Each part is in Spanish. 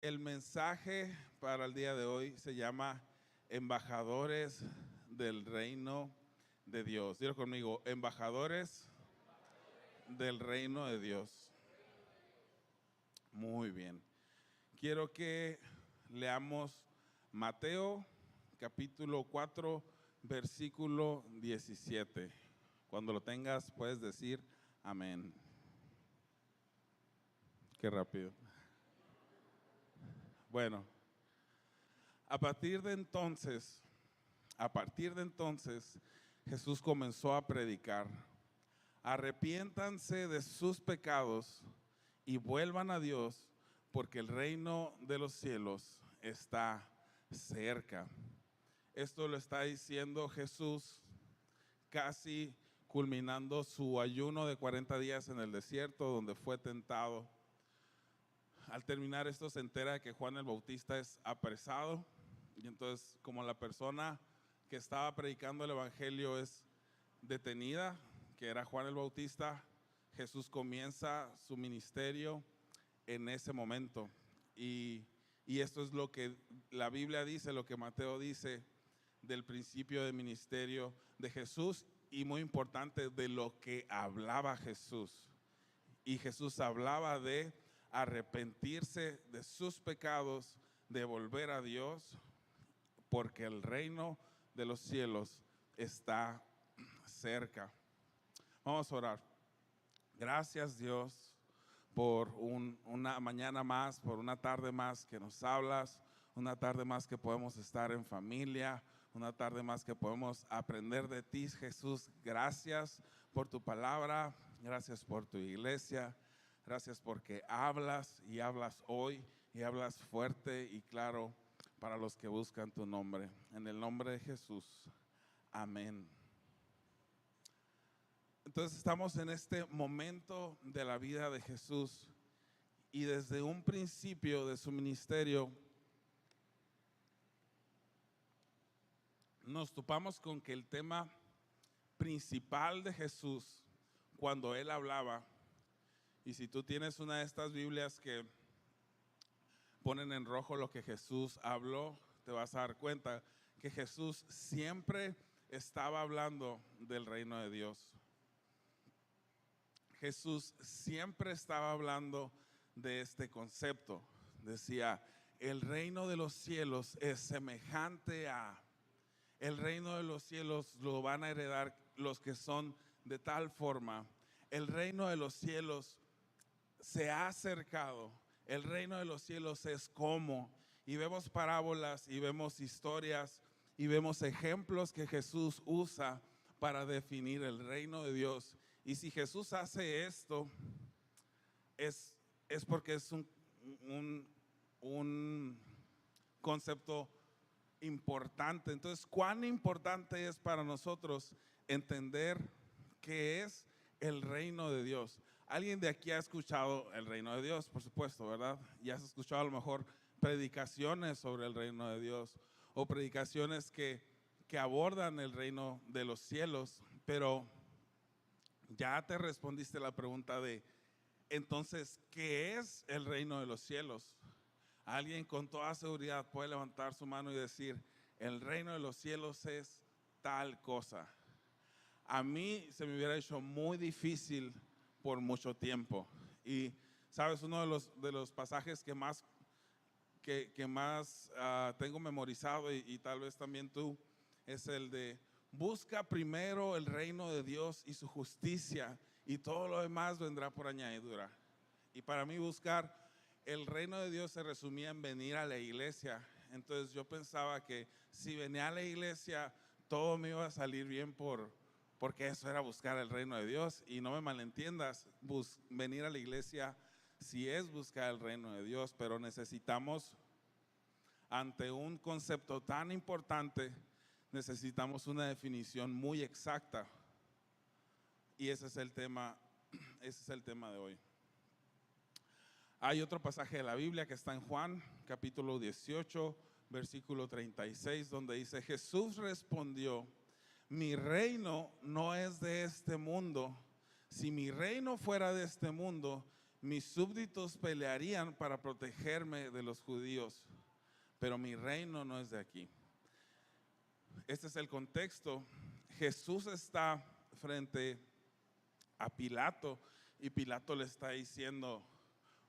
El mensaje para el día de hoy se llama Embajadores del Reino de Dios. Dilo conmigo, embajadores del Reino de Dios. Muy bien. Quiero que leamos Mateo capítulo 4, versículo 17. Cuando lo tengas puedes decir amén. Qué rápido. Bueno, a partir de entonces, Jesús comenzó a predicar: arrepiéntanse de sus pecados y vuelvan a Dios, porque el reino de los cielos está cerca. Esto lo está diciendo Jesús casi culminando su ayuno de 40 días en el desierto, donde fue tentado. Al terminar esto se entera de que Juan el Bautista es apresado, y entonces, como la persona que estaba predicando el evangelio es detenida, que era Juan el Bautista, Jesús comienza su ministerio en ese momento. Y esto es lo que la Biblia dice, lo que Mateo dice del principio del ministerio de Jesús, y muy importante, de lo que hablaba Jesús. Y Jesús hablaba de arrepentirse de sus pecados, de volver a Dios, porque el reino de los cielos está cerca. Vamos a orar. Gracias, Dios, por una mañana más, por una tarde más que nos hablas, una tarde más que podemos estar en familia, una tarde más que podemos aprender de ti, Jesús. Gracias por tu palabra, gracias por tu iglesia, gracias porque hablas y hablas hoy y hablas fuerte y claro para los que buscan tu nombre. En el nombre de Jesús, amén. Entonces estamos en este momento de la vida de Jesús, y desde un principio de su ministerio nos topamos con que el tema principal de Jesús cuando él hablaba, y si tú tienes una de estas Biblias que ponen en rojo lo que Jesús habló, te vas a dar cuenta que Jesús siempre estaba hablando del reino de Dios. Jesús siempre estaba hablando de este concepto. Decía, el reino de los cielos es semejante a... El reino de los cielos lo van a heredar los que son de tal forma. El reino de los cielos se ha acercado. El reino de los cielos es como. Y vemos parábolas y vemos historias y vemos ejemplos que Jesús usa para definir el reino de Dios. Y si Jesús hace esto, es porque es un concepto importante. Entonces, ¿cuán importante es para nosotros entender qué es el reino de Dios? ¿Alguien de aquí ha escuchado el reino de Dios? Por supuesto, ¿verdad? Ya has escuchado a lo mejor predicaciones sobre el reino de Dios, o predicaciones que abordan el reino de los cielos, pero ya te respondiste la pregunta de, entonces, ¿qué es el reino de los cielos? Alguien con toda seguridad puede levantar su mano y decir, el reino de los cielos es tal cosa. A mí se me hubiera hecho muy difícil por mucho tiempo. Y sabes, uno de los pasajes que más tengo memorizado, y tal vez también tú, es el de: busca primero el reino de Dios y su justicia, y todo lo demás vendrá por añadidura. Y para mí buscar el reino de Dios se resumía en venir a la iglesia. Entonces yo pensaba que si venía a la iglesia todo me iba a salir bien porque eso era buscar el reino de Dios. Y no me malentiendas, venir a la iglesia sí es buscar el reino de Dios, pero necesitamos, ante un concepto tan importante, necesitamos una definición muy exacta. Y ese es el tema de hoy. Hay otro pasaje de la Biblia que está en Juan, capítulo 18, versículo 36, donde dice: Jesús respondió, mi reino no es de este mundo. Si mi reino fuera de este mundo, mis súbditos pelearían para protegerme de los judíos, pero mi reino no es de aquí. Este es el contexto. Jesús está frente a Pilato y Pilato le está diciendo,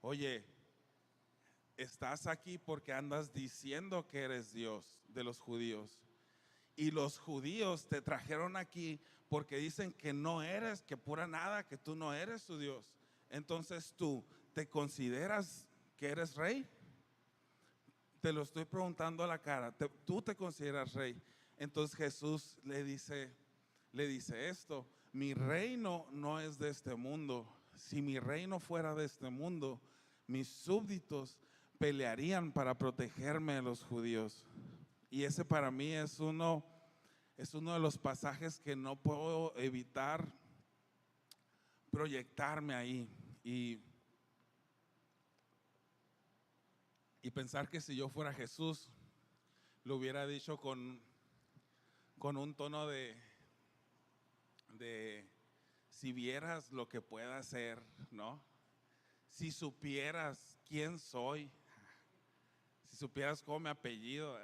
oye, estás aquí porque andas diciendo que eres Dios de los judíos. Y los judíos te trajeron aquí porque dicen que no eres, que pura nada, que tú no eres su Dios. Entonces tú, ¿te consideras que eres rey? Te lo estoy preguntando a la cara. ¿Tú te consideras rey? Entonces Jesús le dice esto: mi reino no es de este mundo. Si mi reino fuera de este mundo, mis súbditos pelearían para protegerme de los judíos. Y ese para mí es uno de los pasajes que no puedo evitar proyectarme ahí y pensar que si yo fuera Jesús, lo hubiera dicho con un tono de si vieras lo que pueda hacer, ¿no? Si supieras quién soy, si supieras cómo me apellido,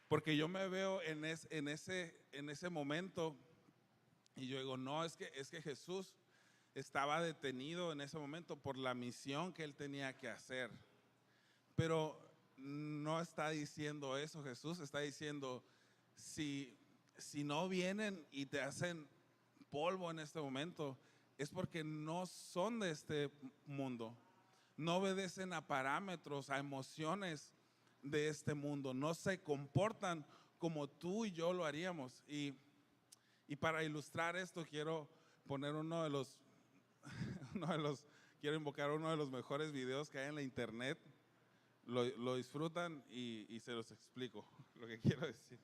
porque yo me veo en ese momento y yo digo, no, es que Jesús estaba detenido en ese momento por la misión que él tenía que hacer. Pero no está diciendo eso. Jesús está diciendo, si no vienen y te hacen polvo en este momento, es porque no son de este mundo. No obedecen a parámetros, a emociones de este mundo. No se comportan como tú y yo lo haríamos. Y para ilustrar esto quiero poner quiero invocar uno de los mejores videos que hay en la internet. Lo disfrutan y se los explico lo que quiero decir.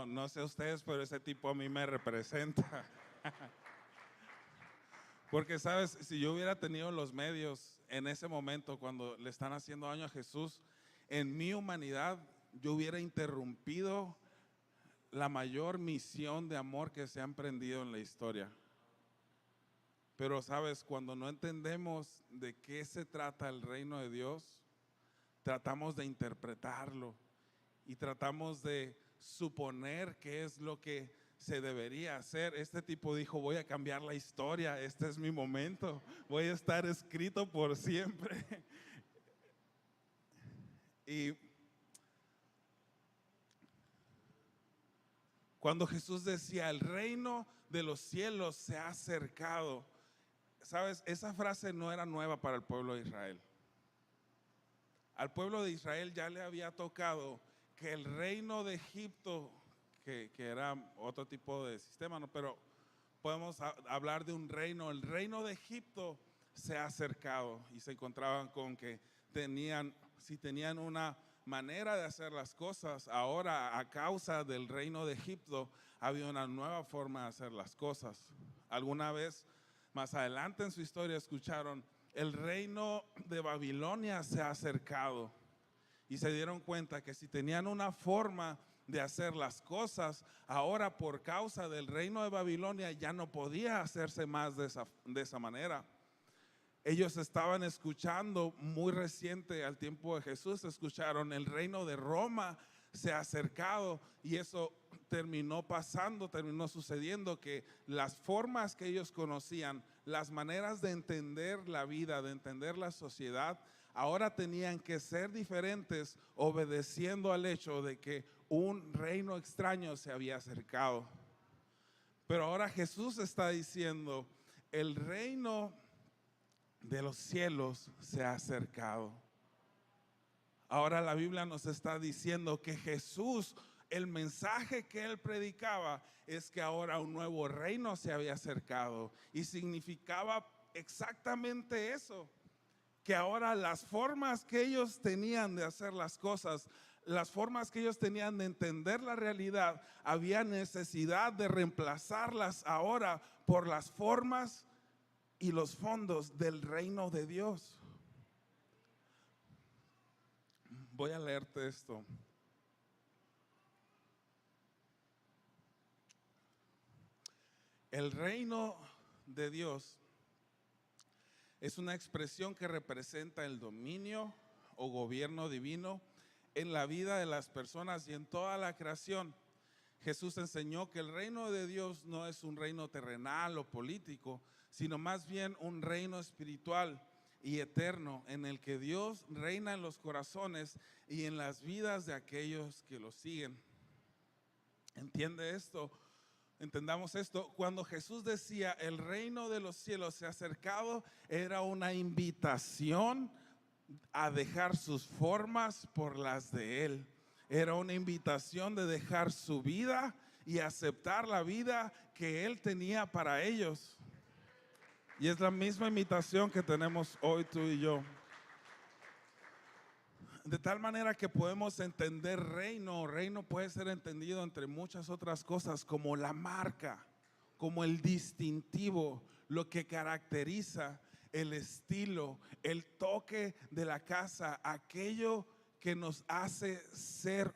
No sé ustedes, pero ese tipo a mí me representa. Porque, ¿sabes? Si yo hubiera tenido los medios en ese momento cuando le están haciendo daño a Jesús, en mi humanidad yo hubiera interrumpido la mayor misión de amor que se ha emprendido en la historia. Pero, ¿sabes? Cuando no entendemos de qué se trata el reino de Dios, tratamos de interpretarlo y tratamos de suponer qué es lo que se debería hacer. Este tipo dijo, voy a cambiar la historia, este es mi momento, voy a estar escrito por siempre. Y cuando Jesús decía, el reino de los cielos se ha acercado, ¿sabes? Esa frase no era nueva para el pueblo de Israel. Al pueblo de Israel ya le había tocado que el reino de Egipto, que era otro tipo de sistema, ¿no? Pero podemos hablar de un reino. El reino de Egipto se ha acercado y se encontraban con que si tenían una manera de hacer las cosas, ahora a causa del reino de Egipto había una nueva forma de hacer las cosas. Alguna vez más adelante en su historia escucharon, el reino de Babilonia se ha acercado, y se dieron cuenta que si tenían una forma de hacer las cosas, ahora por causa del reino de Babilonia ya no podía hacerse más de esa manera. Ellos estaban escuchando muy reciente al tiempo de Jesús, escucharon el reino de Roma se ha acercado, y eso terminó sucediendo que las formas que ellos conocían, las maneras de entender la vida, de entender la sociedad, ahora tenían que ser diferentes, obedeciendo al hecho de que un reino extraño se había acercado. Pero ahora Jesús está diciendo, el reino de los cielos se ha acercado. Ahora la Biblia nos está diciendo que Jesús, el mensaje que él predicaba es que ahora un nuevo reino se había acercado, y significaba exactamente eso, que ahora las formas que ellos tenían de hacer las cosas, las formas que ellos tenían de entender la realidad, había necesidad de reemplazarlas ahora por las formas y los fondos del reino de Dios. Voy a leerte esto. El reino de Dios es una expresión que representa el dominio o gobierno divino en la vida de las personas y en toda la creación. Jesús enseñó que el reino de Dios no es un reino terrenal o político, sino más bien un reino espiritual y eterno en el que Dios reina en los corazones y en las vidas de aquellos que lo siguen. ¿Entiende esto? Entendamos esto. Cuando Jesús decía el reino de los cielos se ha acercado, era una invitación a dejar sus formas por las de Él. Era una invitación de dejar su vida y aceptar la vida que Él tenía para ellos. Y es la misma invitación que tenemos hoy tú y yo. De tal manera que podemos entender reino. Reino puede ser entendido entre muchas otras cosas como la marca, como el distintivo, lo que caracteriza, el estilo, el toque de la casa, aquello que nos hace ser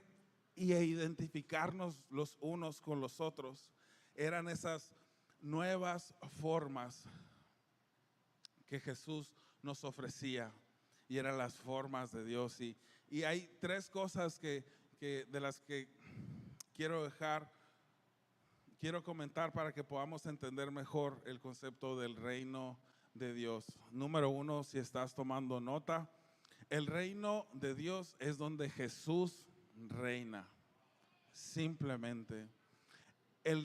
y identificarnos los unos con los otros. Eran esas nuevas formas que Jesús nos ofrecía. Y eran las formas de Dios. Y hay tres cosas que de las que quiero comentar para que podamos entender mejor el concepto del reino de Dios. Número uno, si estás tomando nota, el reino de Dios es donde Jesús reina. Simplemente. En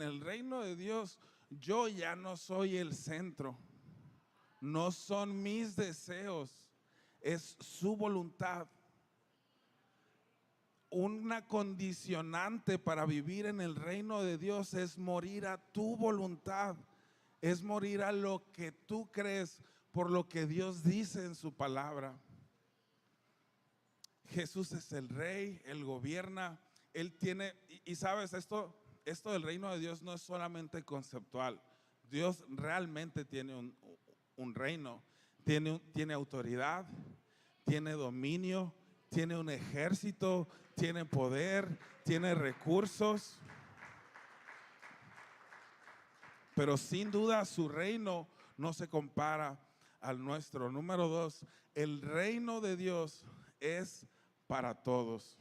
el reino de Dios, yo ya no soy el centro. No son mis deseos, es su voluntad. Una condicionante para vivir en el reino de Dios es morir a tu voluntad, es morir a lo que tú crees por lo que Dios dice en su palabra. Jesús es el rey, Él gobierna, Él tiene, y sabes, esto del reino de Dios no es solamente conceptual. Dios realmente tiene un reino, tiene autoridad, tiene dominio, tiene un ejército, tiene poder, tiene recursos. Pero sin duda su reino no se compara al nuestro. Número dos, el reino de Dios es para todos.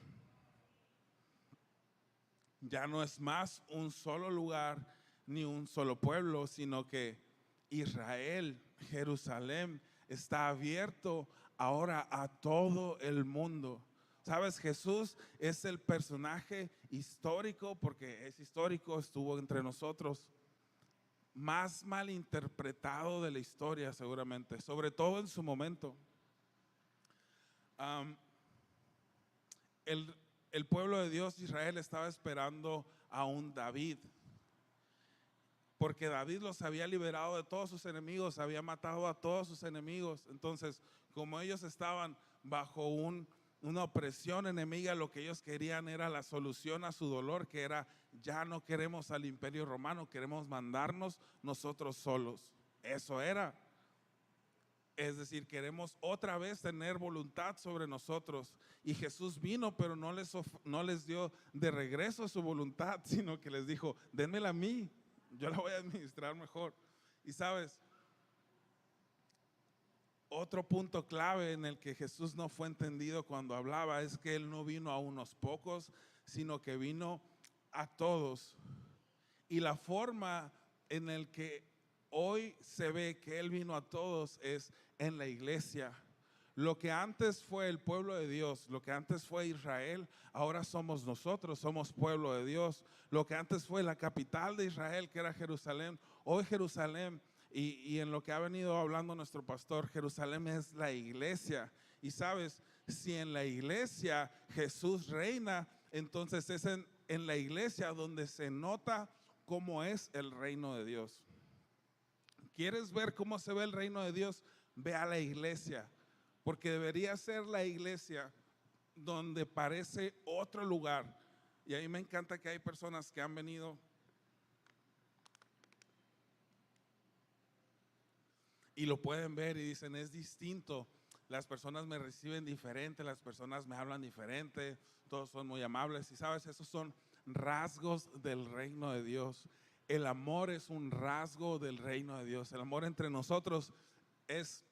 Ya no es más un solo lugar ni un solo pueblo, sino que Israel, Jerusalén, está abierto ahora a todo el mundo. Sabes, Jesús es el personaje histórico, porque es histórico, estuvo entre nosotros, más malinterpretado de la historia seguramente, sobre todo en su momento. El pueblo de Dios, Israel, estaba esperando a un David, porque David los había liberado de todos sus enemigos, había matado a todos sus enemigos. Entonces, como ellos estaban bajo una opresión enemiga, lo que ellos querían era la solución a su dolor, que era: ya no queremos al imperio romano, queremos mandarnos nosotros solos. Eso era. Es decir, queremos otra vez tener voluntad sobre nosotros. Y Jesús vino, pero no les dio de regreso su voluntad, sino que les dijo: denmela a mí, yo la voy a administrar mejor. Y sabes, otro punto clave en el que Jesús no fue entendido cuando hablaba es que Él no vino a unos pocos, sino que vino a todos. Y la forma en el que hoy se ve que Él vino a todos es en la iglesia. Lo que antes fue el pueblo de Dios, lo que antes fue Israel, ahora somos nosotros, somos pueblo de Dios. Lo que antes fue la capital de Israel, que era Jerusalén, hoy Jerusalén, y en lo que ha venido hablando nuestro pastor, Jerusalén es la iglesia. Y sabes, si en la iglesia Jesús reina, entonces es en la iglesia donde se nota cómo es el reino de Dios. ¿Quieres ver cómo se ve el reino de Dios? Ve a la iglesia, porque debería ser la iglesia donde parece otro lugar. Y a mí me encanta que hay personas que han venido y lo pueden ver y dicen, es distinto. Las personas me reciben diferente, las personas me hablan diferente, todos son muy amables. Y sabes, esos son rasgos del reino de Dios. El amor es un rasgo del reino de Dios. El amor entre nosotros es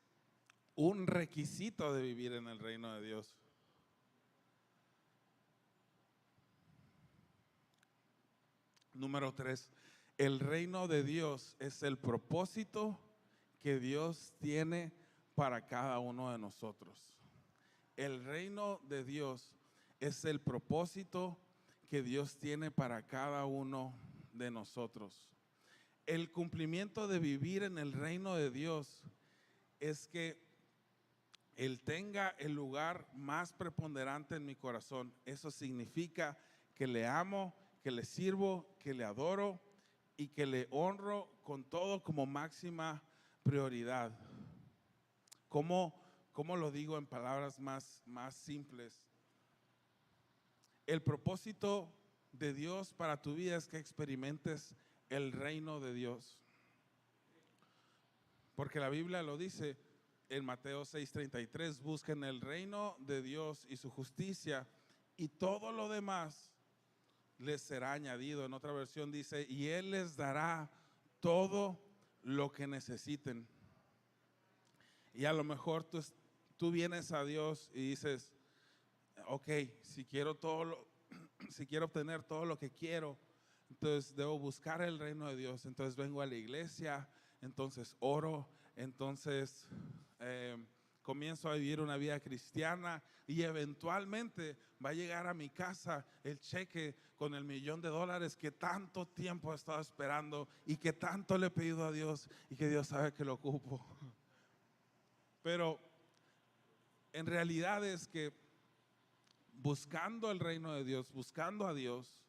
un requisito de vivir en el reino de Dios. Número 3, el reino de Dios es el propósito que Dios tiene para cada uno de nosotros. El reino de Dios es el propósito que Dios tiene para cada uno de nosotros. El cumplimiento de vivir en el reino de Dios es que Él tenga el lugar más preponderante en mi corazón. Eso significa que le amo, que le sirvo, que le adoro y que le honro con todo como máxima prioridad. ¿Cómo lo digo en palabras más simples? El propósito de Dios para tu vida es que experimentes el reino de Dios. Porque la Biblia lo dice en Mateo 6:33, busquen el reino de Dios y su justicia y todo lo demás les será añadido. En otra versión dice, y Él les dará todo lo que necesiten. Y a lo mejor tú vienes a Dios y dices, ok, si quiero si quiero obtener todo lo que quiero, entonces debo buscar el reino de Dios. Entonces vengo a la iglesia, entonces oro, entonces comienzo a vivir una vida cristiana y eventualmente va a llegar a mi casa el cheque con el $1,000,000 que tanto tiempo he estado esperando y que tanto le he pedido a Dios y que Dios sabe que lo ocupo. Pero en realidad es que buscando el reino de Dios, buscando a Dios,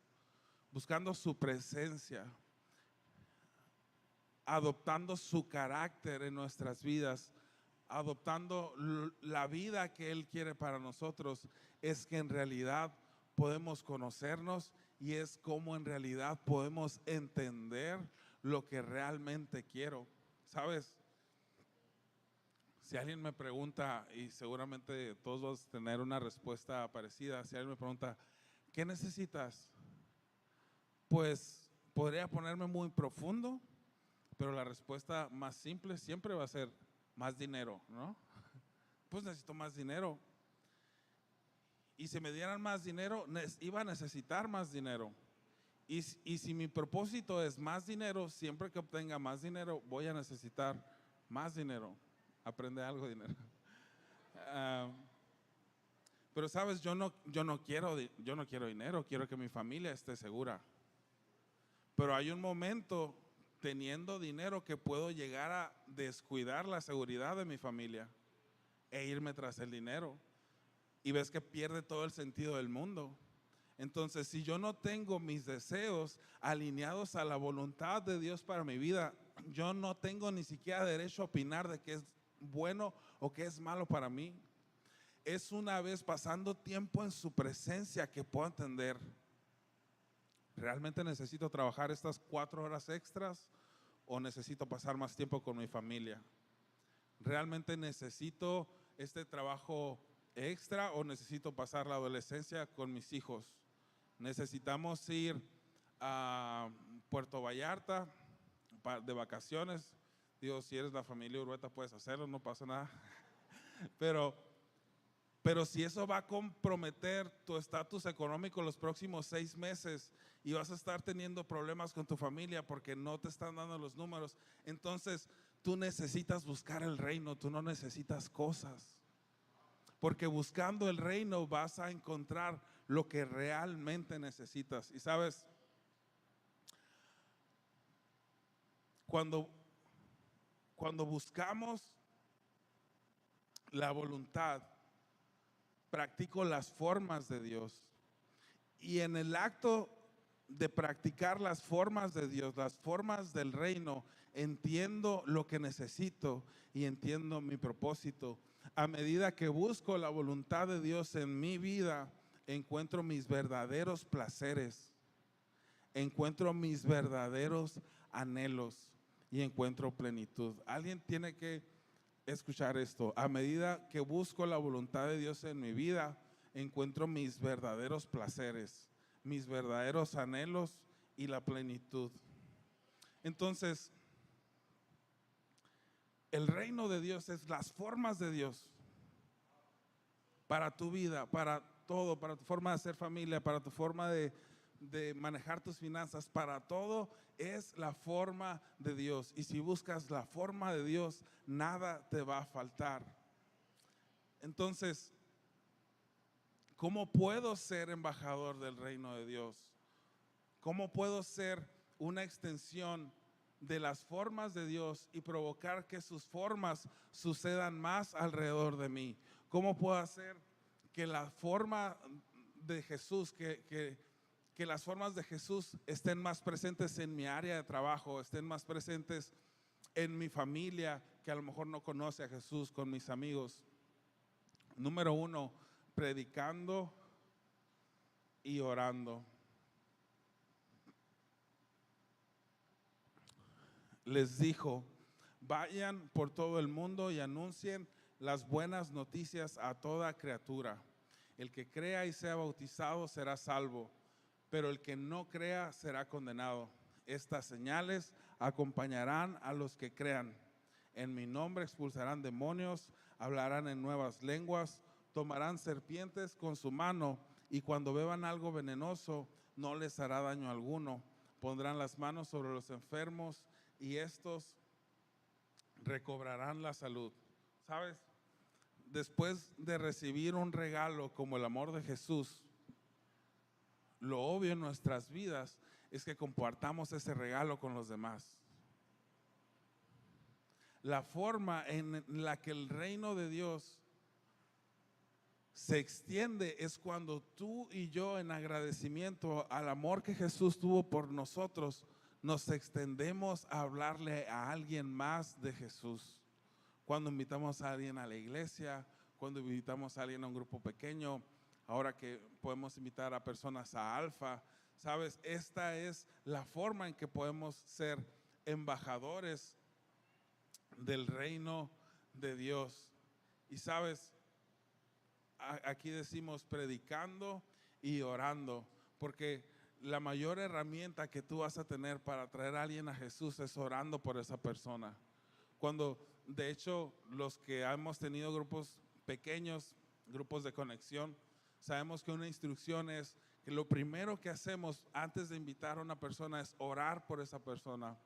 buscando su presencia, adoptando su carácter en nuestras vidas, adoptando la vida que Él quiere para nosotros, es que en realidad podemos conocernos y es como en realidad podemos entender lo que realmente quiero. ¿Sabes? Si alguien me pregunta, y seguramente todos vamos a tener una respuesta parecida, si alguien me pregunta, ¿qué necesitas? Pues podría ponerme muy profundo, pero la respuesta más simple siempre va a ser más dinero, ¿no? Pues necesito más dinero. Y si me dieran más dinero, iba a necesitar más dinero. Y si mi propósito es más dinero, siempre que obtenga más dinero, voy a necesitar más dinero. Aprende algo, dinero. Pero sabes, yo no quiero dinero, quiero que mi familia esté segura. Pero hay un momento teniendo dinero que puedo llegar a descuidar la seguridad de mi familia e irme tras el dinero. Y ves que pierde todo el sentido del mundo. Entonces, si yo no tengo mis deseos alineados a la voluntad de Dios para mi vida, yo no tengo ni siquiera derecho a opinar de qué es bueno o qué es malo para mí. Es una vez pasando tiempo en su presencia que puedo entender, ¿realmente necesito trabajar estas 4 horas extras o necesito pasar más tiempo con mi familia? ¿Realmente necesito este trabajo extra o necesito pasar la adolescencia con mis hijos? Necesitamos ir a Puerto Vallarta de vacaciones. Digo, si eres la familia Urueta puedes hacerlo, no pasa nada. Pero si eso va a comprometer tu estatus económico los próximos 6 meses y vas a estar teniendo problemas con tu familia porque no te están dando los números, entonces tú necesitas buscar el reino, tú no necesitas cosas. Porque buscando el reino vas a encontrar lo que realmente necesitas. Y sabes, cuando buscamos la voluntad, practico las formas de Dios. Y en el acto de practicar las formas de Dios, las formas del reino, entiendo lo que necesito y entiendo mi propósito. A medida que busco la voluntad de Dios en mi vida, encuentro mis verdaderos placeres, encuentro mis verdaderos anhelos y encuentro plenitud. Alguien tiene que escuchar esto. A medida que busco la voluntad de Dios en mi vida, encuentro mis verdaderos placeres, mis verdaderos anhelos y la plenitud. Entonces, el reino de Dios es las formas de Dios para tu vida, para todo, para tu forma de hacer familia, para tu forma de manejar tus finanzas, para todo es la forma de Dios. Y si buscas la forma de Dios, nada te va a faltar. Entonces, ¿cómo puedo ser embajador del reino de Dios? ¿Cómo puedo ser una extensión de las formas de Dios y provocar que sus formas sucedan más alrededor de mí? ¿Cómo puedo hacer que la forma de Jesús, que las formas de Jesús estén más presentes en mi área de trabajo, estén más presentes en mi familia que a lo mejor no conoce a Jesús, con mis amigos? Número 1, predicando y orando. Les dijo: vayan por todo el mundo y anuncien las buenas noticias a toda criatura. El que crea y sea bautizado será salvo, pero el que no crea será condenado. Estas señales acompañarán a los que crean. En mi nombre expulsarán demonios, hablarán en nuevas lenguas, tomarán serpientes con su mano, y cuando beban algo venenoso no les hará daño alguno. Pondrán las manos sobre los enfermos y estos recobrarán la salud. ¿Sabes? Después de recibir un regalo como el amor de Jesús, lo obvio en nuestras vidas es que compartamos ese regalo con los demás. La forma en la que el reino de Dios se extiende es cuando tú y yo, en agradecimiento al amor que Jesús tuvo por nosotros, nos extendemos a hablarle a alguien más de Jesús. Cuando invitamos a alguien a la iglesia, cuando invitamos a alguien a un grupo pequeño, ahora que podemos invitar a personas a Alfa, ¿sabes? Esta es la forma en que podemos ser embajadores del reino de Dios. Y sabes, aquí decimos predicando y orando, porque la mayor herramienta que tú vas a tener para traer a alguien a Jesús es orando por esa persona. Cuando, de hecho, los que hemos tenido grupos pequeños, grupos de conexión, sabemos que una instrucción es que lo primero que hacemos antes de invitar a una persona es orar por esa persona.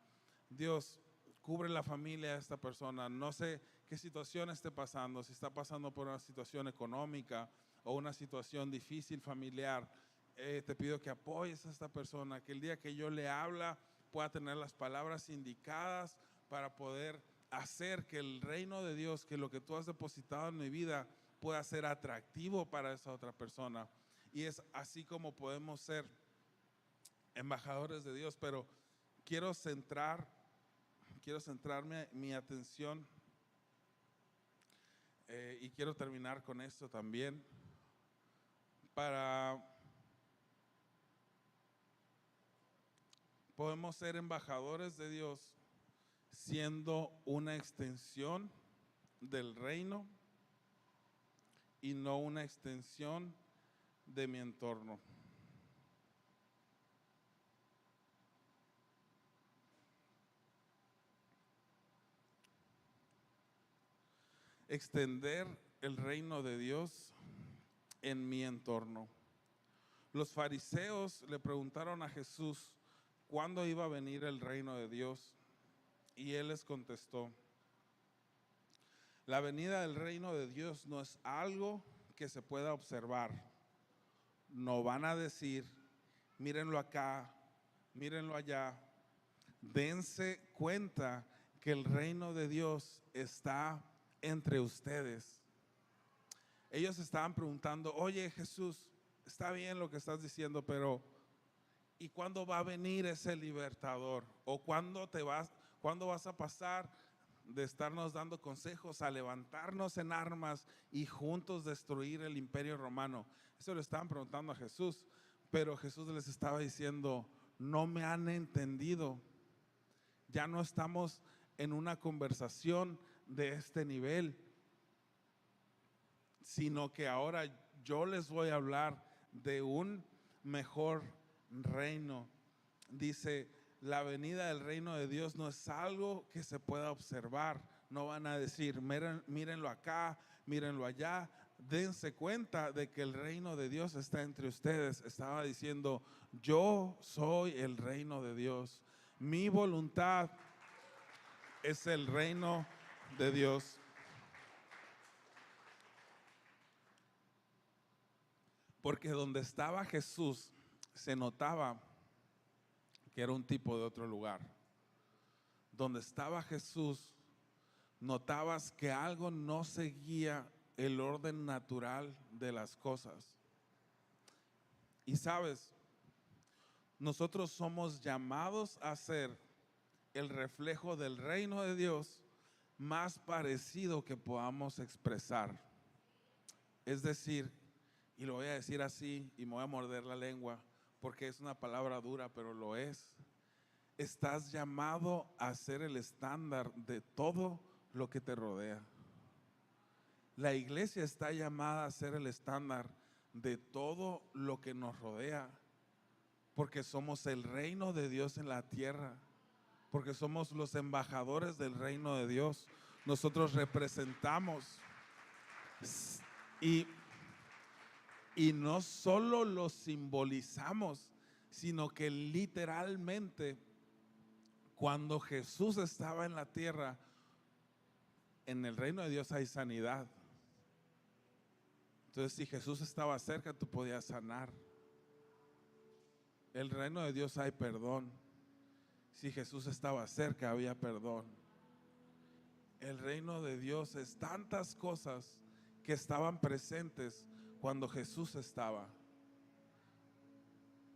Dios, cubre la familia de esta persona. No sé qué situación esté pasando, si está pasando por una situación económica o una situación difícil familiar. Te pido que apoyes a esta persona, que el día que yo le habla pueda tener las palabras indicadas para poder hacer que el reino de Dios, que lo que tú has depositado en mi vida, pueda ser atractivo para esa otra persona. Y es así como podemos ser embajadores de Dios. Pero quiero centrarme mi atención y quiero terminar con esto también. Podemos ser embajadores de Dios siendo una extensión del reino y no una extensión de mi entorno. Extender el reino de Dios en mi entorno. Los fariseos le preguntaron a Jesús cuándo iba a venir el reino de Dios, y él les contestó: la venida del reino de Dios no es algo que se pueda observar. No van a decir: mírenlo acá, mírenlo allá. Dense cuenta que el reino de Dios está entre ustedes. Ellos estaban preguntando: oye, Jesús, está bien lo que estás diciendo, pero ¿Y cuándo va a venir ese libertador? ¿O cuándo vas a pasar de estarnos dando consejos a levantarnos en armas y juntos destruir el imperio romano? Eso le estaban preguntando a Jesús, pero Jesús les estaba diciendo, no me han entendido. Ya no estamos en una conversación de este nivel, sino que ahora yo les voy a hablar de un mejor reino. Dice, la venida del reino de Dios no es algo que se pueda observar. No van a decir, mírenlo acá, mírenlo allá. Dense cuenta de que el reino de Dios está entre ustedes. Estaba diciendo, yo soy el reino de Dios. Mi voluntad es el reino de Dios. Porque donde estaba Jesús se notaba que era un tipo de otro lugar. Donde estaba Jesús, notabas que algo no seguía el orden natural de las cosas. Y sabes, nosotros somos llamados a ser el reflejo del reino de Dios más parecido que podamos expresar. Es decir, y lo voy a decir así y me voy a morder la lengua porque es una palabra dura, pero lo es. Estás llamado a ser el estándar de todo lo que te rodea. La iglesia está llamada a ser el estándar de todo lo que nos rodea, porque somos el reino de Dios en la tierra, porque somos los embajadores del reino de Dios. Nosotros representamos y no solo lo simbolizamos, sino que literalmente cuando Jesús estaba en la tierra, en el reino de Dios hay sanidad. Entonces, si Jesús estaba cerca, tú podías sanar. El reino de Dios hay perdón. Si Jesús estaba cerca, había perdón. El reino de Dios es tantas cosas que estaban presentes cuando Jesús estaba.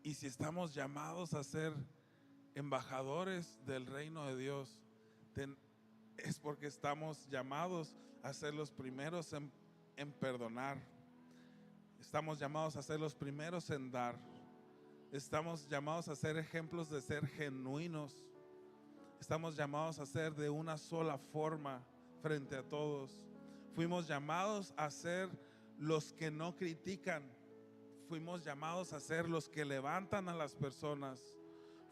Y si estamos llamados a ser embajadores del reino de Dios, es porque estamos llamados a ser los primeros en perdonar. Estamos llamados a ser los primeros en dar. Estamos llamados a ser ejemplos de ser genuinos. Estamos llamados a ser de una sola forma frente a todos. Fuimos llamados a ser los que no critican. Fuimos llamados a ser los que levantan a las personas.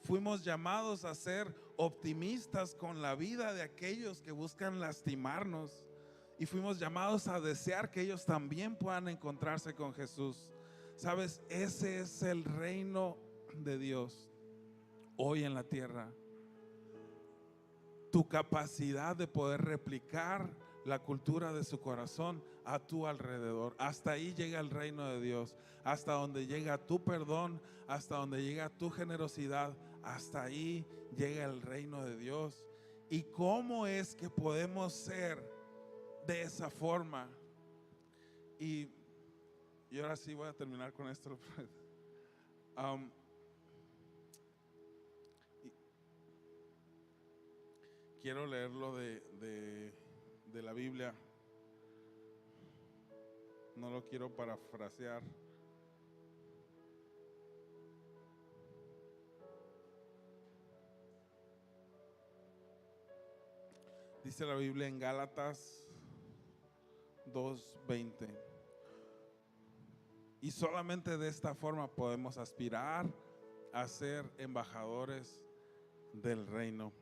Fuimos llamados a ser optimistas con la vida de aquellos que buscan lastimarnos. Y fuimos llamados a desear que ellos también puedan encontrarse con Jesús. Sabes, ese es el reino de Dios hoy en la tierra. Tu capacidad de poder replicar la cultura de su corazón a tu alrededor. Hasta ahí llega el reino de Dios. Hasta donde llega tu perdón, hasta donde llega tu generosidad, hasta ahí llega el reino de Dios. ¿Y cómo es que podemos ser de esa forma? Y ahora sí voy a terminar con esto. Quiero leerlo de la Biblia. No lo quiero parafrasear. Dice la Biblia en Gálatas 2:20. Y solamente de esta forma podemos aspirar a ser embajadores del reino.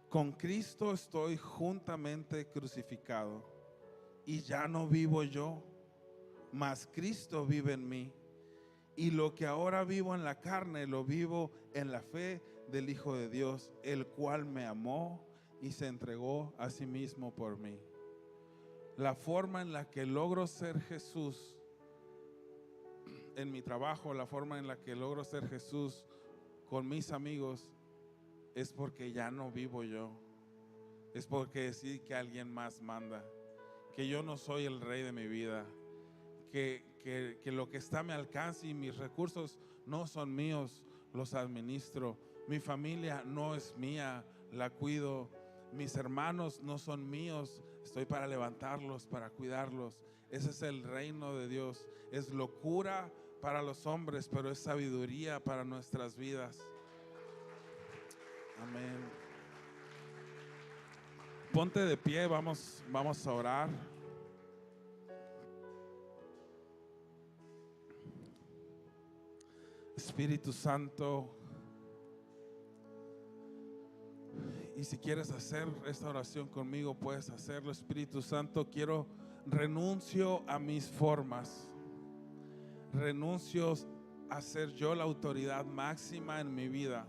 Con Cristo estoy juntamente crucificado, y ya no vivo yo, mas Cristo vive en mí. Y lo que ahora vivo en la carne, lo vivo en la fe del Hijo de Dios, el cual me amó y se entregó a sí mismo por mí. La forma en la que logro ser Jesús en mi trabajo, la forma en la que logro ser Jesús con mis amigos, es porque ya no vivo yo. Es porque sí que alguien más manda, que yo no soy el rey de mi vida, que que lo que está a mi alcance y mis recursos no son míos, los administro. Mi familia no es mía, la cuido. Mis hermanos no son míos, estoy para levantarlos, para cuidarlos. Ese es el reino de Dios. Es locura para los hombres, pero es sabiduría para nuestras vidas. Amén. Ponte de pie, vamos a orar. Espíritu Santo, y si quieres hacer esta oración conmigo, puedes hacerlo. Espíritu Santo, renuncio a mis formas, renuncio a ser yo la autoridad máxima en mi vida.